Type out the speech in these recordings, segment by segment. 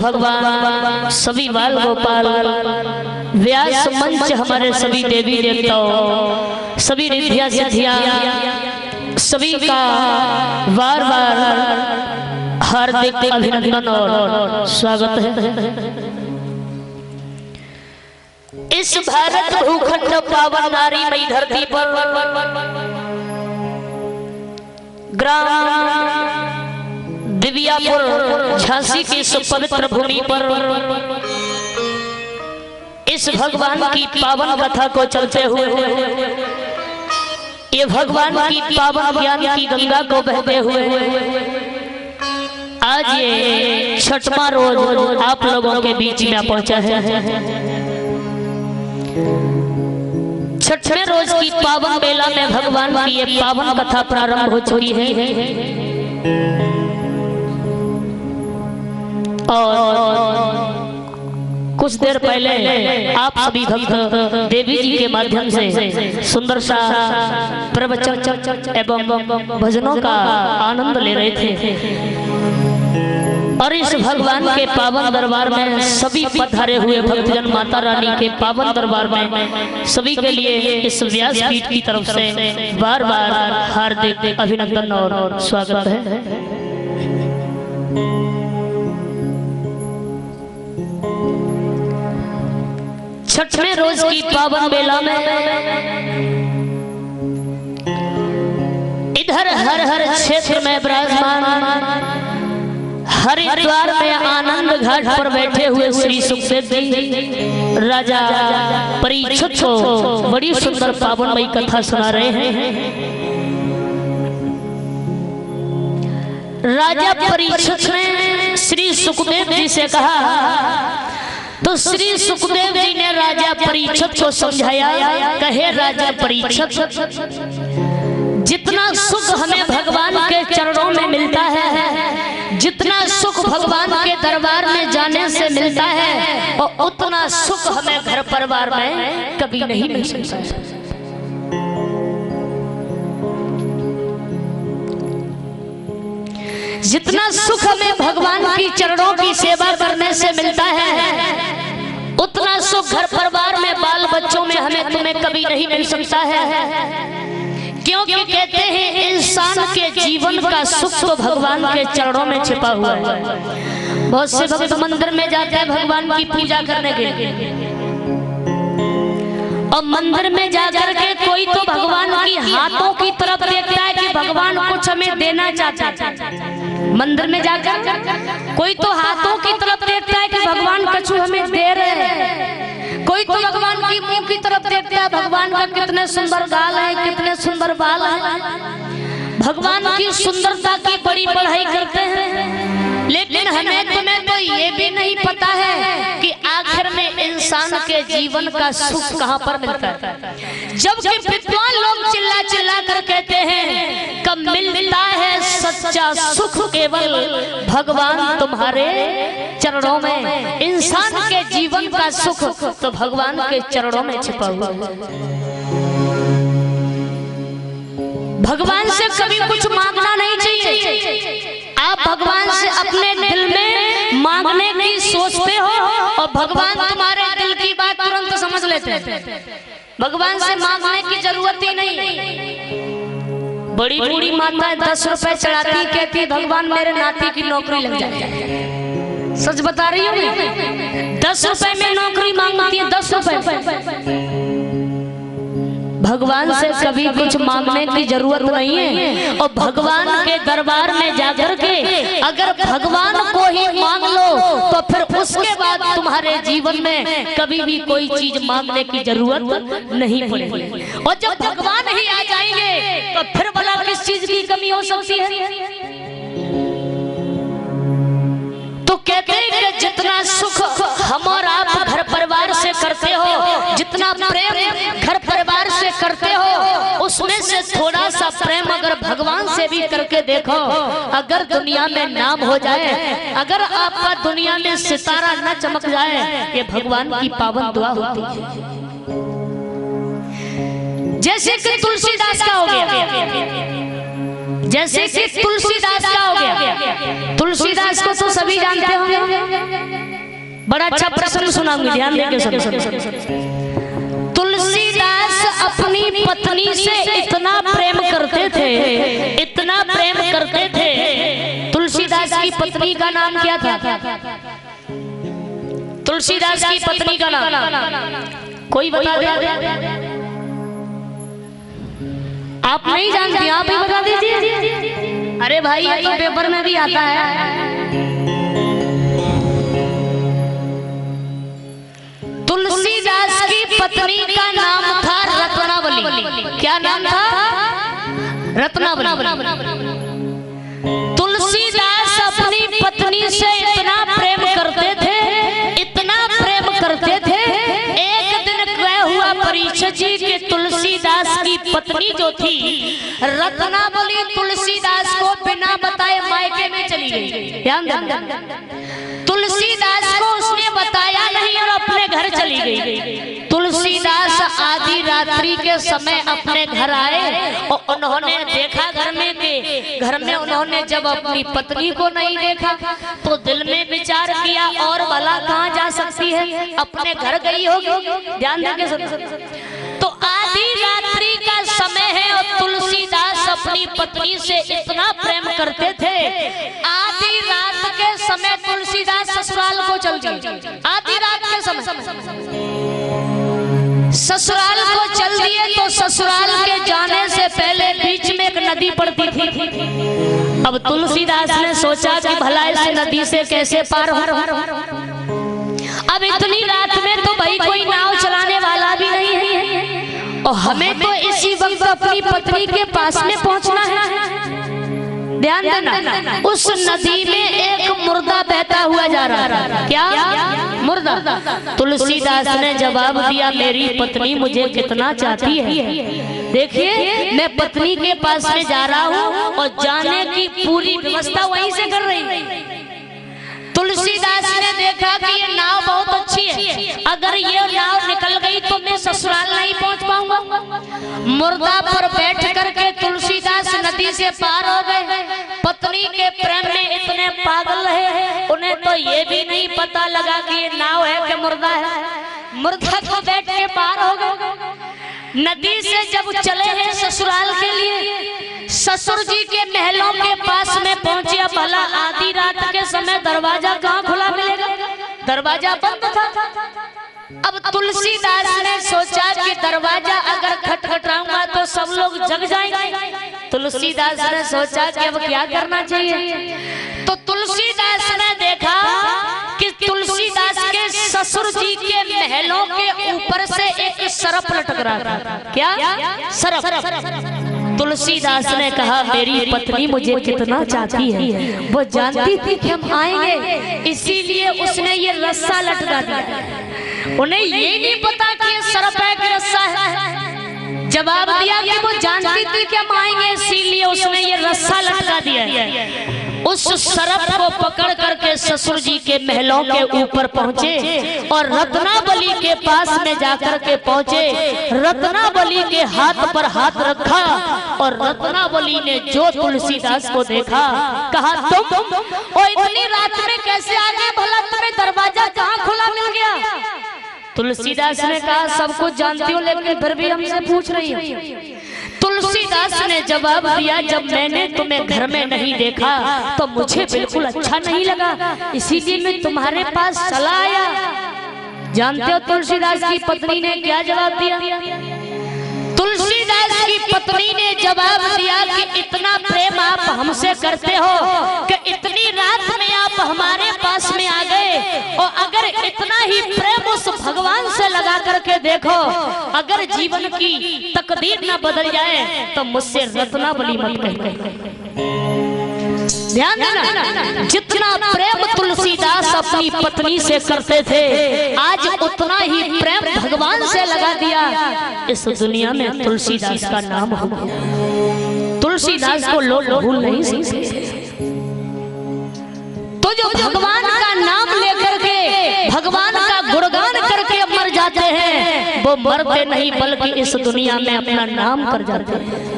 भगवान, सभी बाल गोपाल, व्यास मंच हमारे सभी देवी देवताओं, सभी रिद्धिया सिद्धियां, सभी का बार बार हार्दिक अभिनंदन और स्वागत है। इस भारत भूखंड पावन नारीमयी धरती पर ग्राम दिव्यापुर झांसी की इस पवित्र भूमि पर इस भगवान की पावन कथा को चलते हुए ये भगवान की पावन ज्ञान की गंगा को बहते हुए आज ये छठवां रोज आप लोगों के बीच में पहुंचा है। छठवें रोज की पावन मेला में भगवान की ये पावन कथा प्रारंभ हो चुकी है और कुछ देर पहले आप सभी भक्त देवी जी के माध्यम से सुंदर सा प्रवचन एवं भजनों का आनंद ले रहे थे और इस भगवान के पावन दरबार में सभी पधारे हुए भक्तजन माता रानी के पावन दरबार में सभी के लिए इस व्यासपीठ की तरफ से बार बार हार्दिक अभिनंदन और स्वागत है। छठवें रोज की पावन मेला में इधर हर हर क्षेत्र में विराजमान हरिद्वार में आनंद घाट पर बैठे हुए श्री सुखदेव जी राजा परीक्षित को बड़ी सुंदर पावनमयी कथा सुना रहे हैं। राजा परीक्षित ने श्री सुखदेव जी से कहा तो श्री सुखदेव जी ने राजा परीक्षित को समझाया। कहे राजा परीक्षित, जितना सुख हमें भगवान के चरणों में मिलता है, जितना सुख भगवान के दरबार में जाने से मिलता है, और उतना सुख हमें घर परिवार में कभी नहीं मिल सकता है। जितना सुख हमें भगवान की चरणों की सेवा करने से मिलता है, उतना सुख घर परिवार में बाल बच्चों में हमें तुम्हें कभी नहीं मिल सकता है। क्योंकि कहते हैं इंसान के जीवन का सुख तो भगवान के चरणों में छिपा हुआ है। बहुत से भक्त मंदिर में जाते हैं भगवान की पूजा करने के लिए, और मंदिर में जाकर के कोई तो भगवान की हाथों की तरफ देखता है कि भगवान कुछ हमें देना चाहता है। मंदिर में जाकर कोई तो हाथों की तरफ देखता है कि भगवान कुछ हमें दे रहे हैं, कोई तो भगवान की मुंह की तरफ देखता है भगवान का कितने सुंदर गाल है, कितने सुंदर बाल है। भगवान की सुंदरता की बड़ी बढ़ाई करते हैं, लेकिन हमें तुम्हें तो ये भी नहीं पता है कि आखिर में इंसान के जीवन का सुख कहाँ पर मिलता है। जबकि विद्वान लोग चिल्ला चिल्ला कर कहते हैं कब मिलता है सच्चा सुख केवल भगवान तुम्हारे चरणों में। इंसान के जीवन का सुख तो भगवान के चरणों में छिपा हुआ है। भगवान से कभी कुछ मांगना नहीं चाहिए। आप भगवान से अपने दिल में मांगने की सोचते हो और भगवान तुम्हारे दिल की बात तुरंत समझ लेते हैं। भगवान से मांगने की जरूरत ही नहीं। बड़ी बूढ़ी माता 10 रुपए चढ़ाती, कहती भगवान मेरे नाती की नौकरी लग जाए। सच बता रही हूँ, 10 रुपए में नौकरी मांगती है, 10 रुपए। भगवान से कभी कुछ मांगने की जरूरत नहीं है। और भगवान के दरबार में जाकर के अगर भगवान को ही मांग लो तो फिर उसके बाद तुम्हारे जीवन में कभी भी कोई चीज मांगने की जरूरत नहीं पड़ेगी। और जब भगवान ही आ जाएंगे तो फिर भला किस चीज की कमी हो सकती है। तो कहते हैं कि जितना सुख हम और आप घर परिवार से करते हो, जितना प्रेम घर परिवार से करते हो, उसमें से थोड़ा सा प्रेम अगर भगवान से भी करके देखो। अगर दुनिया में नाम हो जाए, अगर आपका दुनिया में सितारा न चमक जाए, ये भगवान की पावन दुआ होती है। जैसे कि तुलसीदास का हो गया, जैसे कि तुलसीदास का हो गया। तुलसीदास को तो सभी जानते होंगे। बड़ा अच्छा प्रश्न सुनाऊंगी, ध्यान देके सुनो। तुलसीदास अपनी पत्नी से इतना प्रेम करते थे, इतना प्रेम करते थे। तुलसीदास की पत्नी का नाम क्या था? तुलसीदास की पत्नी का नाम कोई बता दे? आप नहीं जानती, आप ही बता दीजिए। अरे भाई ये तो पेपर में भी आता है। तुलसीदास की पत्नी का नाम था रत्नावली। क्या नाम था? रत्नावली। तुलसीदास अपनी पत्नी से इतना प्रेम करते थे, इतना प्रेम करते थे। एक दिन क्या हुआ, परीक्षित जी के तुलसीदास की पत्नी जो थी रत्नावली, तुलसीदास को बिना बताए मायके में चली गई। ध्यान देना, तुलसीदास को उसने बताया नहीं और अपने घर चली गई। तुलसीदास आधी रात्रि के समय अपने घर आए और उन्होंने देखा घर में उन्होंने जब अपनी पत्नी को नहीं देखा तो दिल में विचार किया और भला कहाँ जा सकती है, अपने घर गई होगी। ध्यान देके सुनो। तो आधी रात्रि का समय है और तुलसीदास अपनी पत्नी से इतना प्रेम करते थे। आधी रात के समय तुलसीदास ससुराल को चल गए। आधी रात के समय ससुराल को चल दिए। तो ससुराल के जाने से पहले बीच में एक नदी पड़ती थी। अब तुलसीदास ने सोचा कि भला इस नदी से कैसे पार हो। अब इतनी रात में तो भाई कोई नाव चलाने वाला भी नहीं है और हमें तो इसी वक्त अपनी पत्नी के पास में पहुंचना है। ध्यान देना, उस नदी में एक मुर्दा बहता हुआ जा रहा था। क्या मुर्दा? तुलसीदास ने जवाब दिया, मेरी पत्नी मुझे कितना चाहती है। देखिए मैं पत्नी के पास में जा रहा हूँ और जाने की पूरी व्यवस्था वहीं से कर रही। तुलसीदास ने देखा कि ये नाव बहुत अच्छी है, अगर ये नाव निकल गई तो मैं ससुराल नहीं पहुंच पाऊंगा। मुर्दा पर बैठ करके तुलसीदास नदी से पार हो गए। पत्नी के प्रेम में इतने पागल रहे, उन्हें तो ये भी नहीं पता लगा कि ये नाव है कि मुर्दा है। मुर्दा को बैठ के पार हो गए। नदी से जब चले हैं ससुराल के लिए, ससुर जी के महलों के पास में पहुंचे। भला आधी रात के समय दरवाजा कहाँ खुला मिलेगा, दरवाजा बंद था। अब तुलसीदास ने सोचा कि दरवाजा अगर खटखटाऊंगा तो सब लोग जग जाएंगे। तुलसीदास ने सोचा कि अब क्या करना चाहिए। तो तुलसीदास ने देखा कि तुलसीदास के ससुर जी के महलों के ऊपर से एक सरप लटक रहा था। क्या सरप? तुलसीदास ने कहा, मेरी पत्नी मुझे कितना चाहती है, वो जानती थी कि हम आएंगे, इसीलिए उसने ये रस्सा लटका दिया। उन्हें ये नहीं पता कि ये सरप है कि रस्सा है। जवाब दिया कि वो जानती थी कि हम आएंगे, इसीलिए उसने ये रस्सा लटका दिया। उस सरप को पकड़ करके ससुर जी के महलों के ऊपर पहुंचे और रत्नावली के पास में जाकर के पहुंचे। रत्नावली के हाथ पर हाथ रखा और रत्नावली ने जो तुलसीदास को देखा, कहा तुम और इतनी रात में कैसे आ गए, भला तुम्हें दरवाजा कहाँ खुला मिल गया? तुलसीदास ने कहा, सब कुछ जानती हूँ लेकिन फिर भी हमसे पूछ रही हो। तुलसीदास ने जवाब दिया, जब मैंने तुम्हें घर में नहीं देखा तो मुझे बिल्कुल अच्छा नहीं लगा, इसीलिए मैं तुम्हारे पास चला आया। जानते हो तुलसीदास की पत्नी ने क्या जवाब दिया? तुलसीदास की पत्नी ने जवाब दिया कि इतना प्रेम आप हमसे करते हो कि इतनी रात में आप हमारे पास में आ गए, और अगर इतना ही प्रेम उस भगवान से लगा करके देखो, अगर जीवन की तकदीर ना बदल जाए तो मुझसे रत्नावली मत कहिए। ध्यान देना, जितना प्रेम तुलसीदास अपनी पत्नी से करते थे, आज उतना ही प्रेम भगवान से लगा दिया। इस दुनिया में तुलसीदास का नाम हो, तुलसीदास को लोग भूल नहीं सकते। तो जो भगवान का नाम लेकर के, भगवान का गुणगान करके मर जाते हैं, वो मरते नहीं बल्कि इस दुनिया में अपना नाम कर जाते हैं।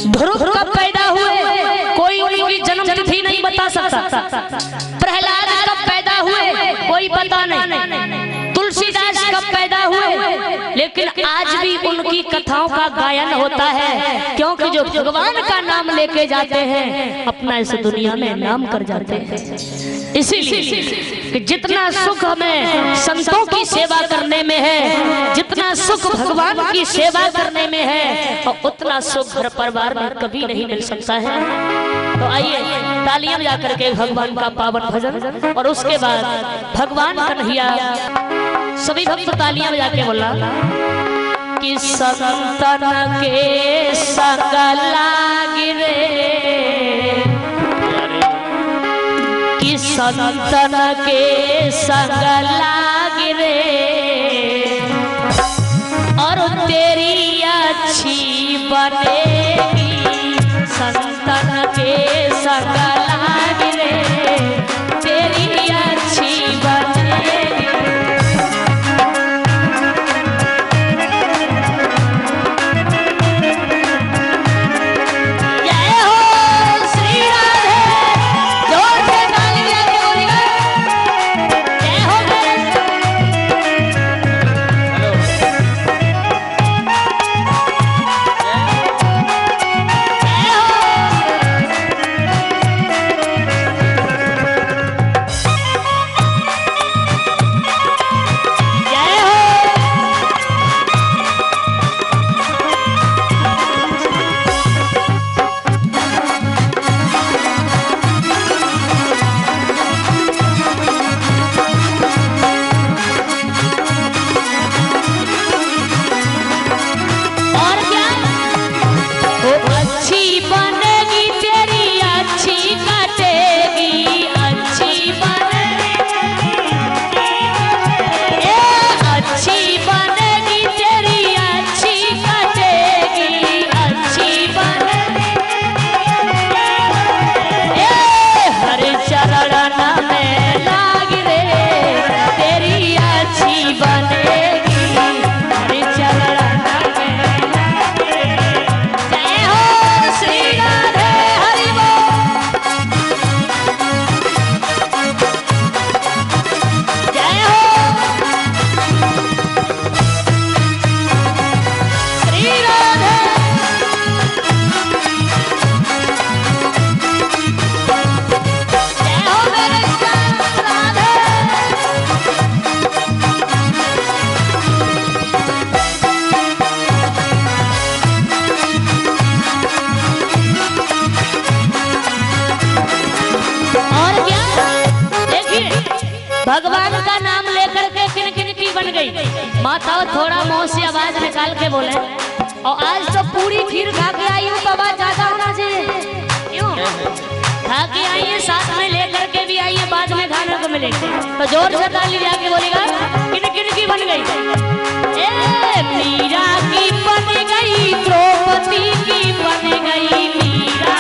ध्रुव कब पैदा हुए कोई उनकी जन्म तिथि नहीं बता सकता। प्रहलाद कब पैदा कोई पता नहीं। तुलसीदास कब पैदा हुए, लेकिन आज भी उनकी कथाओं का गायन होता है, क्योंकि जो भगवान का नाम लेके जाते हैं अपना इस दुनिया में नाम कर जाते हैं। इसीलिए कि जितना सुख हमें संतों की सेवा करने में है, जितना सुख भगवान की सेवा करने में है, और उतना सुख घर परिवार में कभी नहीं मिल सकता है। तो आइए तालियां बजा करके भगवान का पावन भजन, और उसके बाद भगवान कन्हैया सभी भक्त तालियां बजा के बोला कि संतन के संग लागी रे, कि संतन के संग लागी रे, और तेरी अच्छी बनेगी। संतन के संग लागी रे, तेरी अच्छी बनेगी। भगवान का नाम लेकर के किन किन की बन गई माता, थोड़ा मुंह से आवाज निकाल के बोले। और आज तो पूरी खीर खा के आई हूँ, बाबा ज्यादा होना चाहिए, क्यों खा के आई है, साथ में लेकर के भी आई है, बाद में खाने को मिलेगी। तो जोर से ताली जाके बोलेगा किन किन की बन गई। ए मीरा की बन गई, द्रौपदी की बन गई, मीरा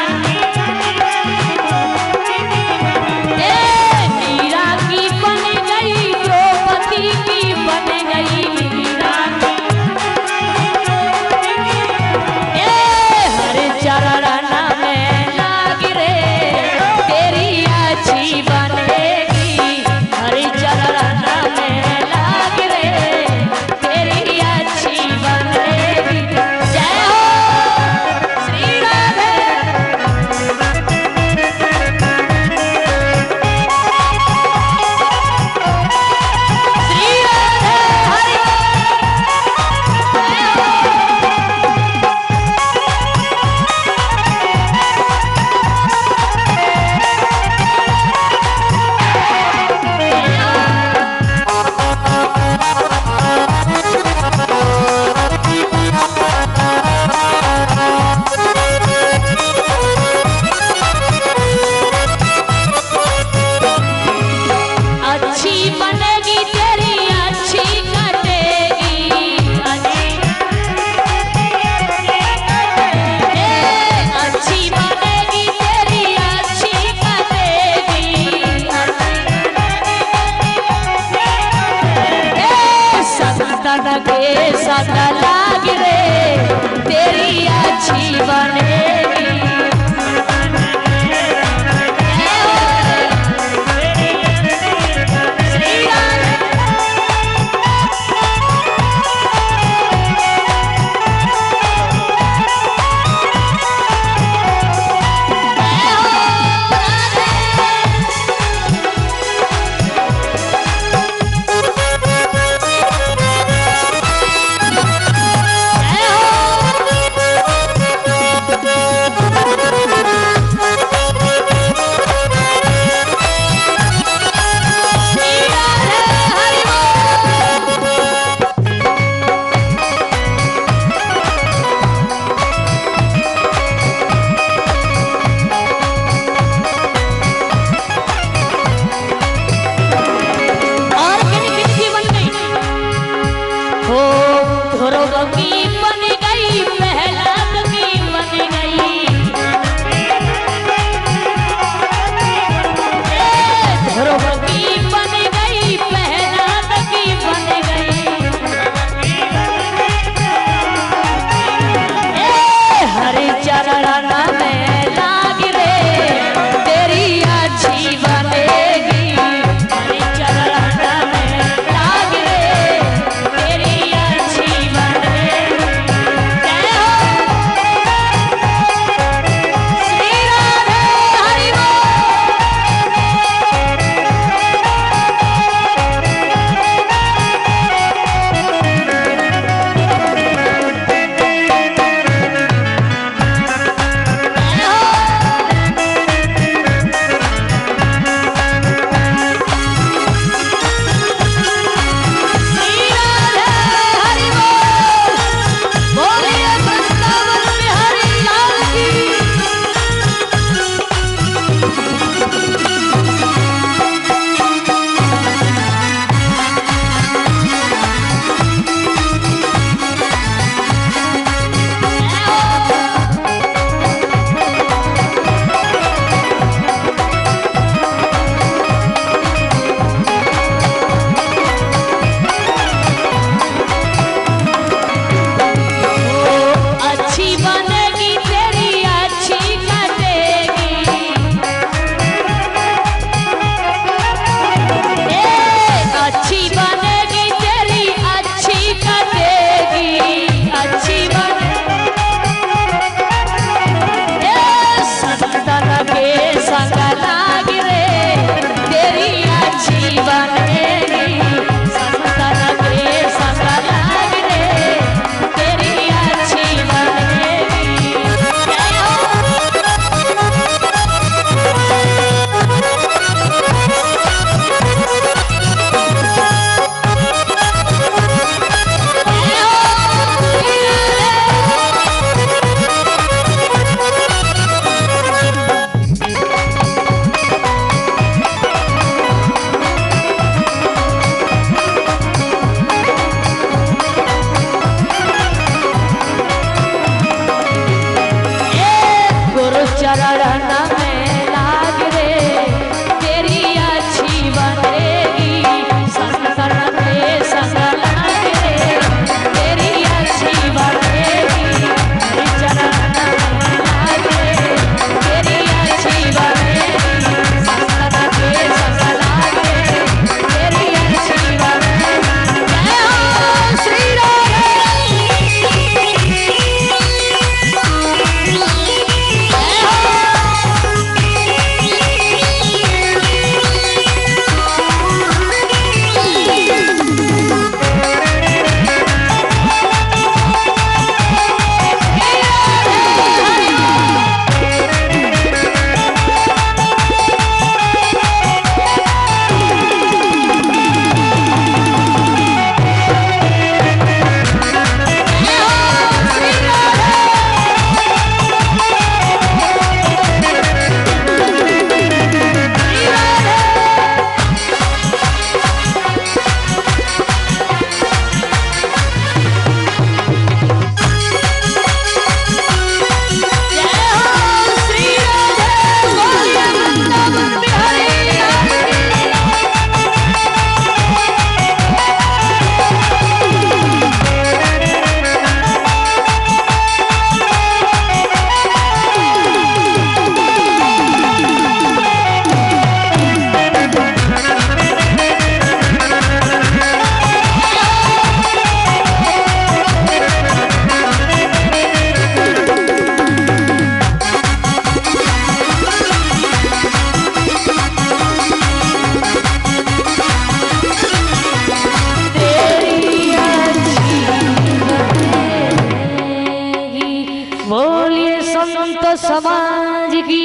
समाज की,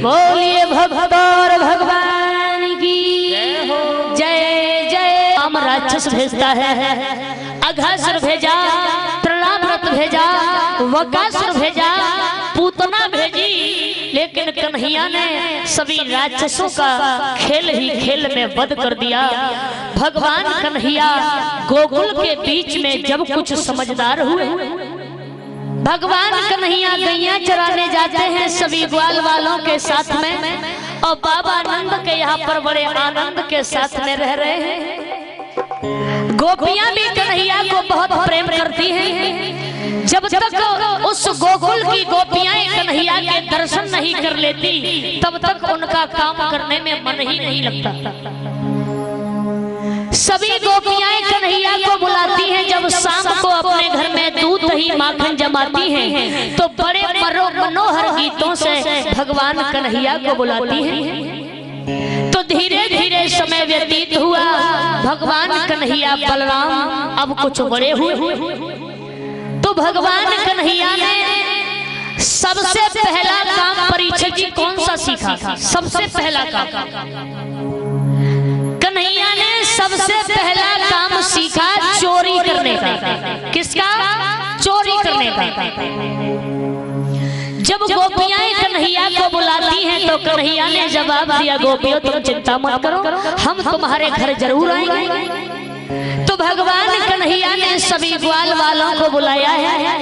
बोलिए भक्त और भगवान की जय जय। राम राक्षस भेजता है, अघासुर भेजा, प्रहलाद भेजा, वकासुर भेजा, पूतना भेजी, लेकिन कन्हैया ने सभी राक्षसों का खेल ही खेल में वध कर दिया। भगवान कन्हैया गोकुल के बीच में जब कुछ समझदार हुए, भगवान कन्हैया गैया चराने जाते हैं सभी ग्वाल वालों के साथ में, और बाबा नंद के यहाँ पर बड़े आनंद के साथ में रह रहे हैं। गोपियां भी कन्हैया को बहुत प्रेम करती हैं। जब तक उस गोकुल की गोपियां कन्हैया के दर्शन नहीं कर लेती, तब तक उनका काम करने में मन ही नहीं लगता। सभी गोपियां कन्हैया को बुलाती हैं। जब शाम को अपने घर में दूध दही माखन जमाती हैं, तो बड़े मनोहर गीतों से भगवान कन्हैया को बुलाती हैं। तो धीरे धीरे समय व्यतीत हुआ। भगवान कन्हैया बलराम अब कुछ बड़े हुए, तो भगवान कन्हैया ने सबसे पहला काम परीक्षित जी कौन सा सीखा? सबसे पहला काम कन्हैया ने सबसे पहला काम सीखा चोरी करने का। किसका? चोरी करने का। जब गोपियां कन्हैया को बुलाती हैं तो कन्हैया ने जवाब दिया, गोपियों तुम चिंता मत करो, हम तुम्हारे घर जरूर आएंगे। तो भगवान कन्हैया ने सभी ग्वाल वालों को बुलाया है,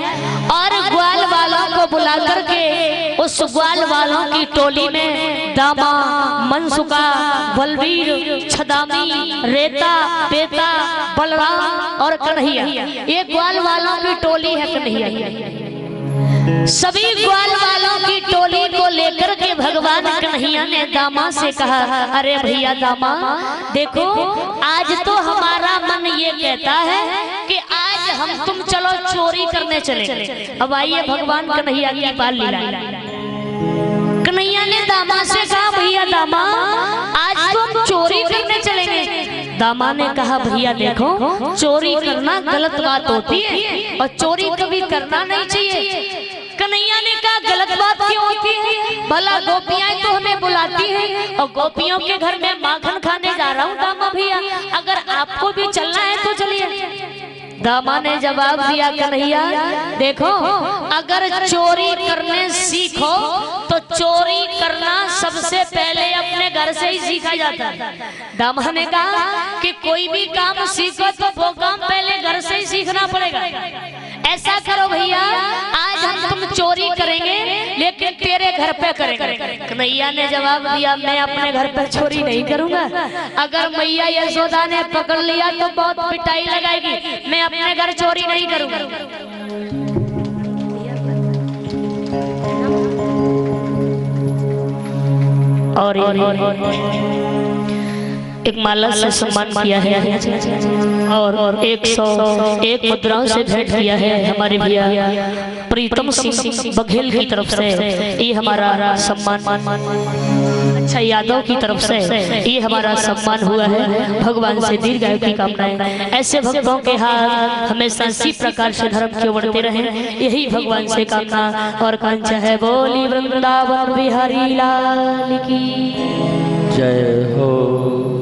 और ग्वाल वालों को बुला करके उस ग्वाल वालों की टोली में दामा, मनसुका, बलवीर, छदामी, रेता, पेता, बलराम और कन्हैया, ये ग्वाल वालों की टोली है कन्हैया। सभी ग्वाल वालों की टोली को लेकर के भगवान कन्हैया ने दामा से कहा, अरे भैया दामा देखो, आज तो हमारा मन ये कहता है कि आज हम तुम चलो चोरी करने चले। अब आइए भगवान कन्हैया की बाल लीला। कन्हैया ने दामा से कहा, भैया दामा आज तो हम चोरी करने चलेंगे। दामा ने कहा, भैया देखो चोरी करना गलत बात होती है और चोरी कभी करना नहीं चाहिए। कन्हैया ने कहा, गलत बात क्यों होती है? भला गोपियां तो हमें बुलाती हैं और गोपियों के घर में माखन खाने जा रहा हूँ दामा भैया, अगर आपको भी चलना है तो चलिए। दामा ने जवाब दिया, कन्हैया देखो अगर चोरी करने सीखो तो चोरी करना सबसे पहले अपने घर से ही सीखा जाता है। दामा ने कहा कि कोई भी काम सीखो तो वो काम पहले घर से ही सीखना पड़ेगा। ऐसा करो भैया, आज हम तुम चोरी करेंगे लेकिन तेरे घर पे करेंगे। कन्हैया ने जवाब दिया, मैं अपने घर पे चोरी नहीं करूंगा, अगर मैया यशोदा ने पकड़ लिया तो बहुत पिटाई लगाएगी, मैं अपने घर चोरी नहीं करूंगा। और एक माला से सम्मान किया है और 101 मुद्राओं से भेंट किया है हमारे भैया प्रीतम सिंह बघेल की तरफ से। ये हमारा सम्मान, अच्छा यादव की तरफ से ये हमारा सम्मान हुआ है। भगवान से दीर्घायु की कामनाएं। ऐसे भक्तों के हाथ हमेशा इसी प्रकार से धर्म के बढ़ते रहे, यही भगवान से कामना और कांक्षा है। बोली वृंदावन बिहारी लाल की जय हो।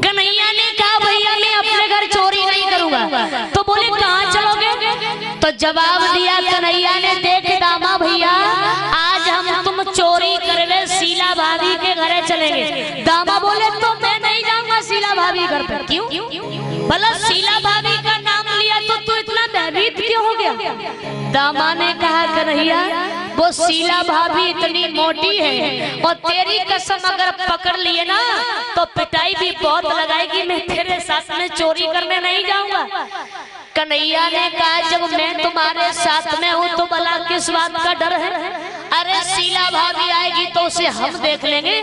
कन्हैया ने कहा, भैया मैं अपने घर चोरी नहीं करूंगा। तो बोले कहाँ चलोगे? तो जवाब दिया कन्हैया ने, देख दामा भैया आज हम तुम चोरी करवे शीला भाभी के घर चलेंगे। दामा बोले तो मैं नहीं जाऊंगा शीला भाभी घर पर। क्यों? भला शीला भाभी का नाम लिया तो तू इतना भयभीत क्यों हो गया? दामा ने कहा, कन्हैया वो शीला भाभी इतनी मोटी है और तेरी कसम अगर पकड़ लिए ना तो पिटाई भी बहुत लगाएगी, मैं तेरे साथ में चोरी करने नहीं जाऊंगा। कन्हैया ने कहा, जब मैं तुम्हारे साथ में हूँ तो भला किस बात का डर है? अरे शीला भाभी आएगी तो उसे हम देख लेंगे,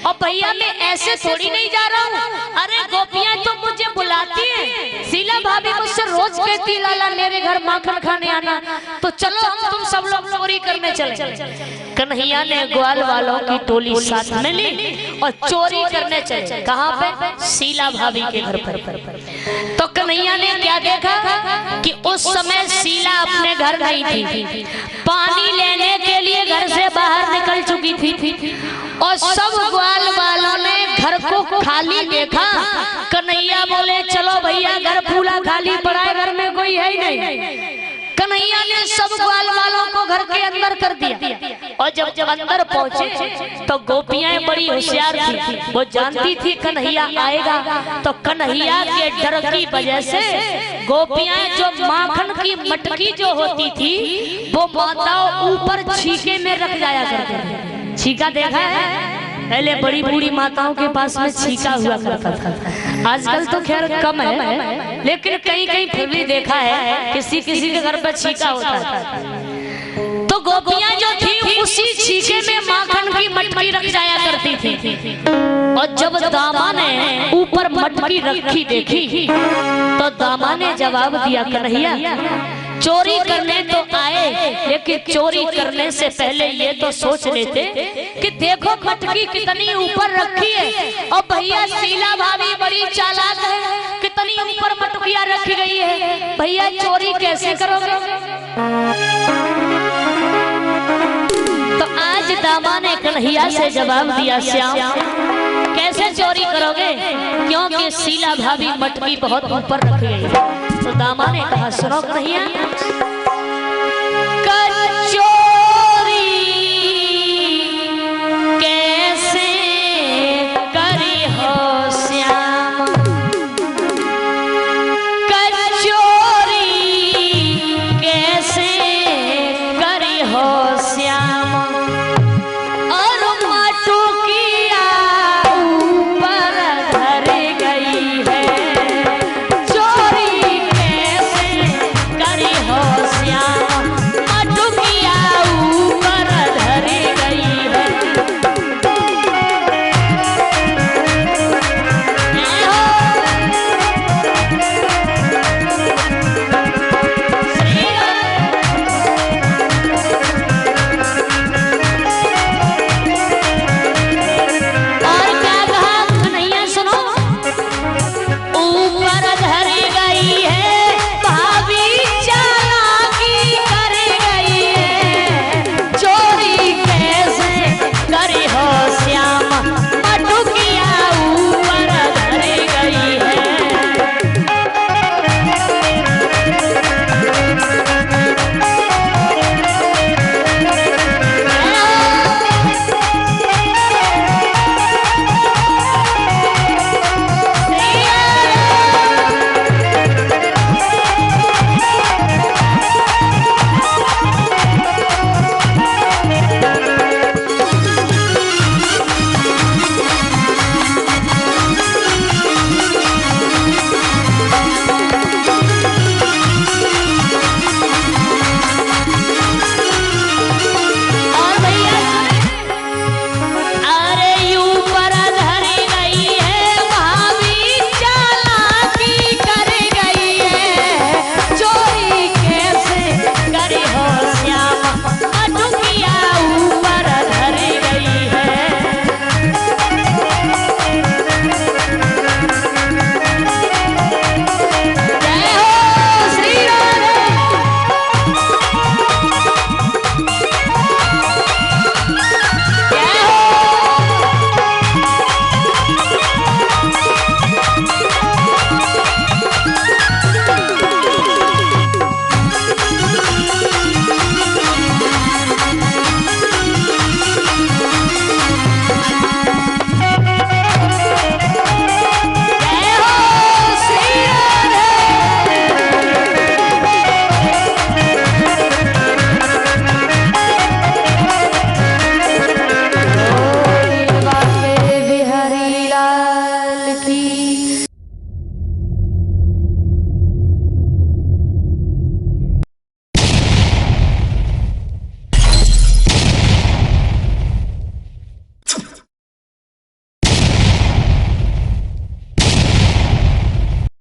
और भैया मैं ऐसे थोड़ी नहीं जा रहा हूँ। अरे गोपियां तो मुझे बुलाती हैं, शीला भाभी मुझसे रोज रोज कहती लाला मेरे घर माखन खाने आना, तो चलो हम तुम सब लोग चोरी करने चले। कन्हैया ने ग्वाल वालों की टोली साथ में ली और चोरी करने चले। कहाँ पे? शीला भाभी के घर पर। तो कन्हैया ने क्या देखा कि उस समय शीला अपने घर गई थी, पानी लेने के लिए घर से बाहर निकल चुकी थी और सब ग्वाल वालों ने घर को खाली देखा। कन्हैया बोले चलो भैया घर पूरा खाली पड़ा है, घर में कोई है ही नहीं। कन्हैया ने सब ग्वाल वालों को घर के अंदर कर दिया और जब अंदर पहुंचे तो गोपियां बड़ी होशियार थी, वो जानती थी कन्हैया आएगा, तो कन्हैया के डर की वजह से गोपियां जो माखन की मटकी जो होती थी वो माताओं ऊपर छीके में रख जाया करते थे। छीका देखा है? पहले बड़ी बूढ़ी माताओं के पास में छीका हुआ करता था, आजकल तो खैर कम है, लेकिन कहीं कहीं फिर भी देखा है किसी किसी के घर पर छीका होता था। तो गोपियां जो थी उसी छीके में माखन की मटकी रख जाया करती थी। और जब दामा ने ऊपर मटकी रखी देखी तो दामा ने जवाब दिया कन्हैया चोरी करने तो आए, लेकिन चोरी करने से पहले ये तो सोच लेते कि देखो मटकी कितनी ऊपर रखी है और भैया शीला भाभी बड़ी चालाक है, कितनी ऊपर मटकियां रखी गई है, भैया चोरी कैसे करोगे? तो आज दामा ने कन्हैया से जवाब दिया श्याम कैसे चोरी करोगे, क्योंकि शीला भाभी मटकी बहुत ऊपर रखी गई है। तो दामा ने कहा सुनो कन्हैया